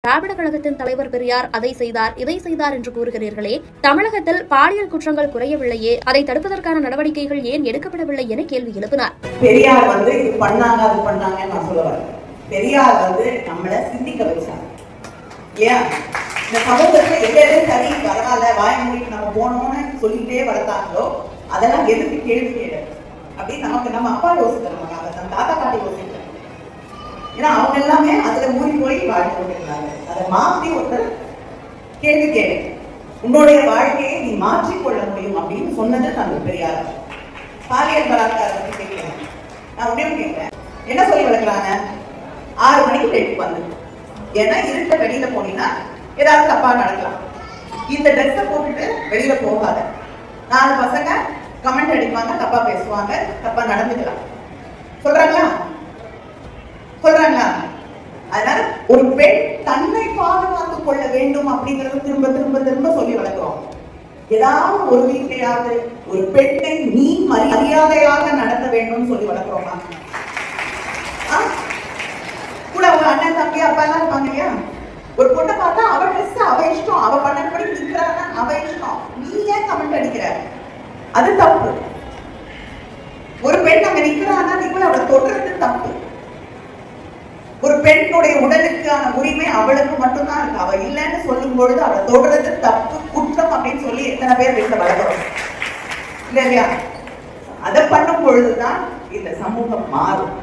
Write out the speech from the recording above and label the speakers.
Speaker 1: திராவிட கழகத்தின் தலைவர் பெரியார் அதை செய்தார் இதை செய்தார் என்று கூறுகிறீர்களே, தமிழகத்தில் பாலியல் குற்றங்கள் குறையவில்லையே, அதை தடுப்பதற்கான நடவடிக்கைகள் ஏன் எடுக்கப்படவில்லை என கேள்வி எழுப்பினார்.
Speaker 2: பெரியார் இது பண்ணாங்க அது பண்ணாங்க நான் சொல்லுவேன். பெரியார் நம்மளை சிந்திக்க வச்சாங்க இல்லையா? இந்த சமூகத்துல எது சரி பரவாயில்ல வாய் மூடிக்கு நம்ம போனோம்னு சொல்லிட்டே வளர்த்தாங்களோ அதெல்லாம் எதுக்கு கேள்வி கேடு அப்படின்னு நம்ம அப்பா யோசிக்கிறாங்க, நம்ம தாத்தா பாட்டி யோசிக்கிறாங்க. ஏன்னா அவங்க எல்லாமே அதுல மூடி போய் வாழ்க்கை கொண்டிருக்கிறாங்க. அதை மாற்றி ஒருத்தர் கேள்வி கேடு, உன்னுடைய வாழ்க்கையை நீ மாற்றிக்கொள்ள முடியும் அப்படின்னு சொன்னது தந்தை பெரியார். பாலியல் பலாத்காரத்தை கேட்கிறேன், நான் உடனே கேட்கிறேன், என்ன சொல்லி வளர்க்குறாங்க? 6 மணிக்கு வீட்டுக்கு வந்து, ஏன்னா இருட்ட வெளியில போனீங்கன்னா ஏதாவது தப்பா நடக்கலாம், இந்த ட்ரெஸ்ஸை போட்டுட்டு வெளியில போகாத, 4 பசங்க கமெண்ட் அடிப்பாங்க, தப்பா பேசுவாங்க, தப்பா நடந்துக்கலாம் சொல்றாங்களா? அதனால ஒரு பெண் தன்னை பாதுகாத்துக் கொள்ள வேண்டும் அப்படிங்கறது திரும்ப திரும்ப திரும்ப சொல்லி வளர்க்கிறோம். ஏதாவது ஒரு வீட்டையாவது ஒரு பெண்ணை நீ மரியாதையாக நடத்த வேண்டும் சொல்லி வளர்க்கிறோமா? கூட அவங்க அண்ணன் தம்பி அப்பா எல்லாம் இருப்பாங்க இல்லையா? ஒரு பொண்ணை பார்த்தா அவ ட்ரெஸ் அவ இஷ்டம், அவ பண்ணபடி நிற்கிறான்னா அவ இஷ்டம், நீ ஏன் கமெண்ட் அடிக்கிற? அது தப்பு. ஒரு பெண் அங்க நிற்கிறான்னா நீ போய் அவளை தொடுறது தப்பு. ஒரு பெண்ணுடைய உடலுக்கான உரிமை அவளுக்கு மட்டும்தான் இருக்கு, அவ இல்லைன்னு சொல்லும் பொழுது அவளை தொடுறது தப்பு, குற்றம் அப்படின்னு சொல்லி எத்தனை பேர் வீட்டுல வளர்க்கிறோம் இல்லையா? அதை பண்ணும் பொழுதுதான் இந்த சமூகம் மாறும்.